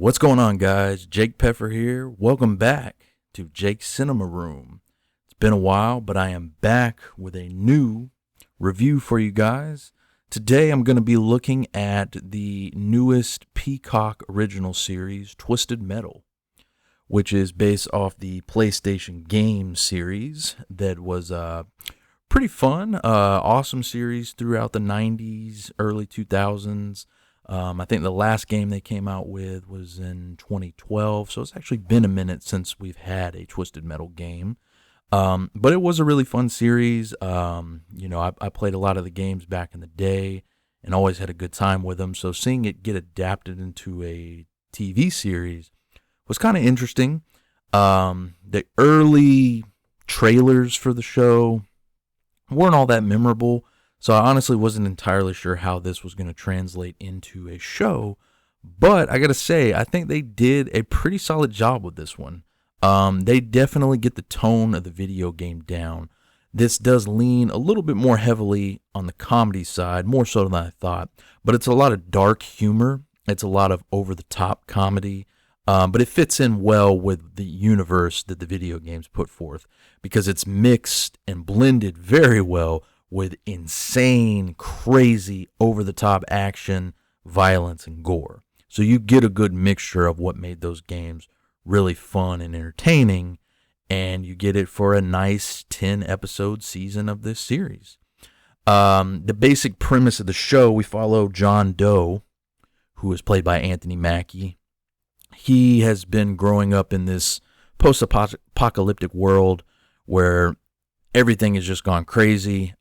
What's going on, guys? Jake Peffer here. Welcome back to Jake's Cinema Room. It's been a while, but I am back with a new review for you guys. Today, I'm going to be looking at the newest Peacock original series, Twisted Metal, which is based off the PlayStation game series that was pretty fun, awesome series throughout the 90s, early 2000s. I think the last game they came out with was in 2012, so it's actually been a minute since we've had a Twisted Metal game. But it was a really fun series. I played a lot of the games back in the day and always had a good time with them. So seeing it get adapted into a TV series was kind of interesting. The early trailers for the show weren't all that memorable. So I honestly wasn't entirely sure how this was going to translate into a show, but I got to say, I think they did a pretty solid job with this one. They definitely get the tone of the video game down. This does lean a little bit more heavily on the comedy side, more so than I thought, but it's a lot of dark humor. It's a lot of over-the-top comedy, but it fits in well with the universe that the video games put forth because it's mixed and blended very well with insane, crazy, over-the-top action, violence, and gore. So you get a good mixture of what made those games really fun and entertaining, and you get it for a nice 10-episode season of this series. The basic premise of the show, we follow John Doe, who is played by Anthony Mackie. He has been growing up in this post-apocalyptic world where everything has just gone crazy.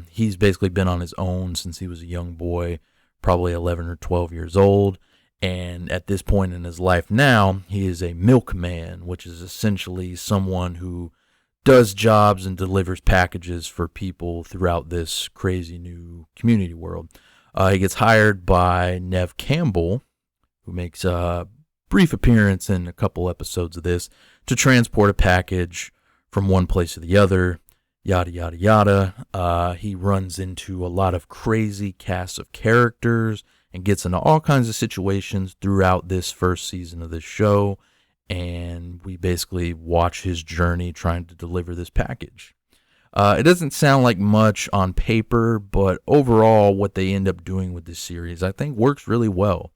He's basically been on his own since he was a young boy, probably 11 or 12 years old. And at this point in his life now, he is a milkman, which is essentially someone who does jobs and delivers packages for people throughout this crazy new community world. He gets hired by Neve Campbell, who makes a brief appearance in a couple episodes of this, to transport a package from one place to the other. Yada, yada, yada. He runs into a lot of crazy casts of characters and gets into all kinds of situations throughout this first season of this show. And we basically watch his journey trying to deliver this package. It doesn't sound like much on paper, but overall what they end up doing with this series, I think works really well.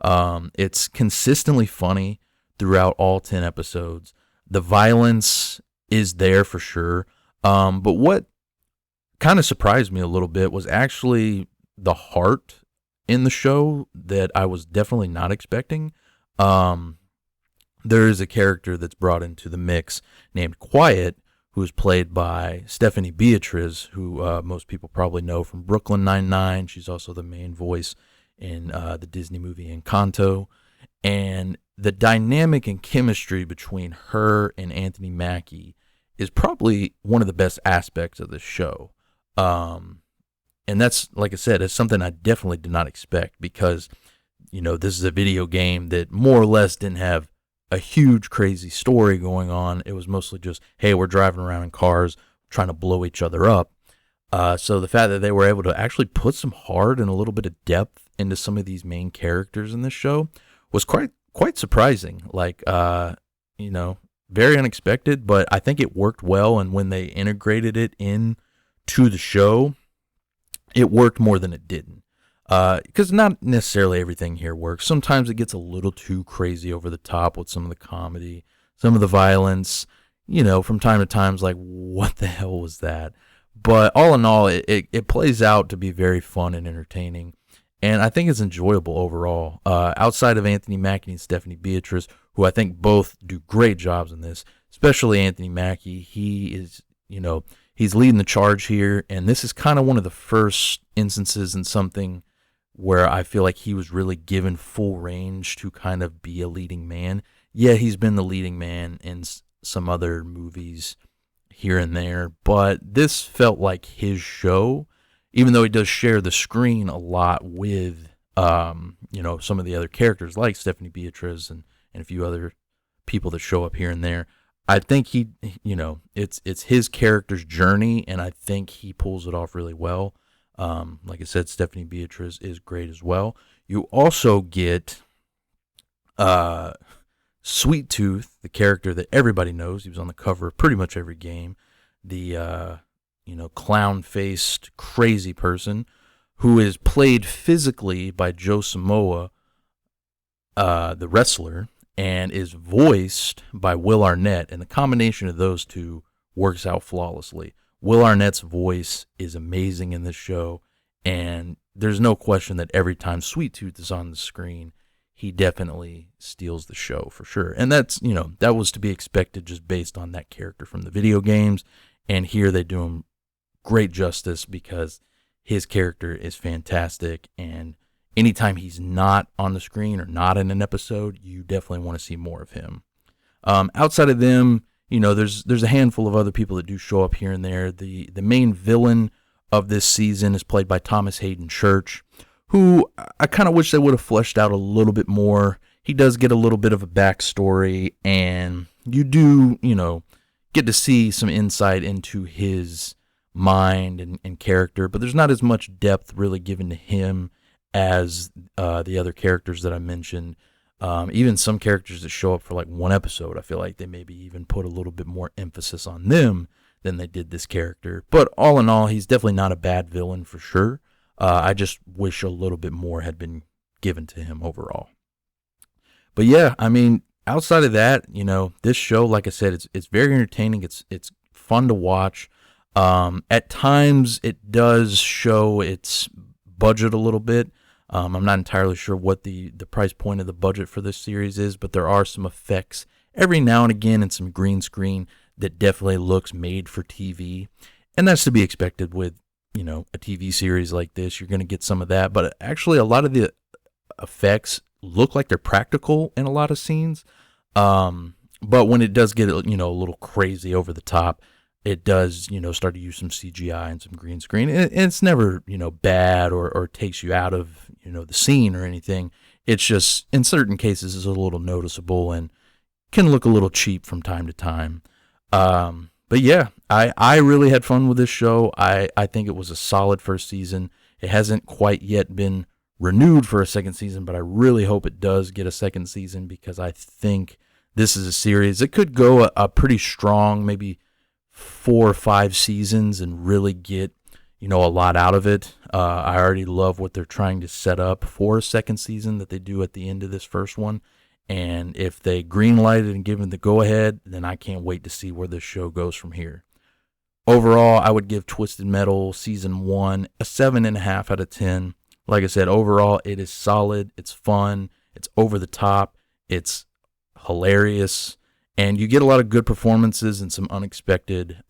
It's consistently funny throughout all 10 episodes. The violence is there for sure. But what kind of surprised me a little bit was actually the heart in the show that I was definitely not expecting. There is a character that's brought into the mix named Quiet, who is played by Stephanie Beatriz, who most people probably know from Brooklyn Nine-Nine. She's also the main voice in the Disney movie Encanto. And the dynamic and chemistry between her and Anthony Mackie is probably one of the best aspects of this show. And that's, like I said, it's something I definitely did not expect because, this is a video game that more or less didn't have a huge, crazy story going on. It was mostly just, hey, we're driving around in cars trying to blow each other up. So the fact that they were able to actually put some heart and a little bit of depth into some of these main characters in this show was quite surprising. Very unexpected, but I think it worked well, and when they integrated it into the show, it worked more than it didn't. Because not necessarily everything here works. Sometimes it gets a little too crazy over the top with some of the comedy, some of the violence. From time to time, it's like, what the hell was that? But all in all, it plays out to be very fun and entertaining. And I think it's enjoyable overall. Outside of Anthony Mackie and Stephanie Beatriz, who I think both do great jobs in this, especially Anthony Mackie, he is, he's leading the charge here. And this is kind of one of the first instances in something where I feel like he was really given full range to kind of be a leading man. Yeah, he's been the leading man in some other movies here and there, but this felt like his show. Even though he does share the screen a lot with, some of the other characters like Stephanie Beatriz and a few other people that show up here and there, I think it's his character's journey, and I think he pulls it off really well. Like I said, Stephanie Beatriz is great as well. You also get Uh, Sweet Tooth, the character that everybody knows, he was on the cover of pretty much every game. The clown-faced crazy person who is played physically by Joe Samoa, the wrestler, and is voiced by Will Arnett, and the combination of those two works out flawlessly. Will Arnett's voice is amazing in this show, and there's no question that every time Sweet Tooth is on the screen, he definitely steals the show for sure. And that's, that was to be expected just based on that character from the video games, and here they do him great justice because his character is fantastic, and anytime he's not on the screen or not in an episode, you definitely want to see more of him. Outside of them, there's a handful of other people that do show up here and there. The main villain of this season is played by Thomas Hayden Church, who I kind of wish they would have fleshed out a little bit more. He does get a little bit of a backstory, and you do, get to see some insight into his mind and character, but there's not as much depth really given to him as the other characters that I mentioned. Even some characters that show up for like one episode, I feel like they maybe even put a little bit more emphasis on them than they did this character. But all in all, he's definitely not a bad villain for sure. I just wish a little bit more had been given to him overall. But yeah, I mean, outside of that, this show, like I said, it's very entertaining. It's fun to watch. At times, it does show its budget a little bit. I'm not entirely sure what the price point of the budget for this series is, but there are some effects every now and again and some green screen that definitely looks made for TV. And that's to be expected with, a TV series like this. You're going to get some of that, but actually a lot of the effects look like they're practical in a lot of scenes. But when it does get, a little crazy over the top, it does, start to use some CGI and some green screen. And it's never, bad or takes you out of, the scene or anything. It's just, in certain cases, is a little noticeable and can look a little cheap from time to time. But yeah, I really had fun with this show. I think it was a solid first season. It hasn't quite yet been renewed for a second season, but I really hope it does get a second season because I think this is a series that could go a pretty strong, maybe 4 or 5 seasons and really get, a lot out of it. I already love what they're trying to set up for a second season that they do at the end of this first one. And if they greenlight it and give it the go-ahead, then I can't wait to see where this show goes from here. Overall, I would give Twisted Metal Season 1 a 7.5 out of 10. Like I said, overall, it is solid, it's fun, it's over the top, it's hilarious, and you get a lot of good performances and some unexpected,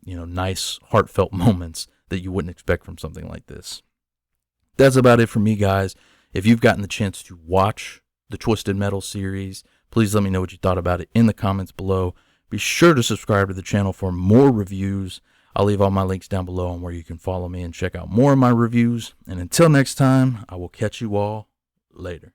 nice, heartfelt moments that you wouldn't expect from something like this. That's about it for me, guys. If you've gotten the chance to watch the Twisted Metal series, please let me know what you thought about it in the comments below. Be sure to subscribe to the channel for more reviews. I'll leave all my links down below on where you can follow me and check out more of my reviews. And until next time, I will catch you all later.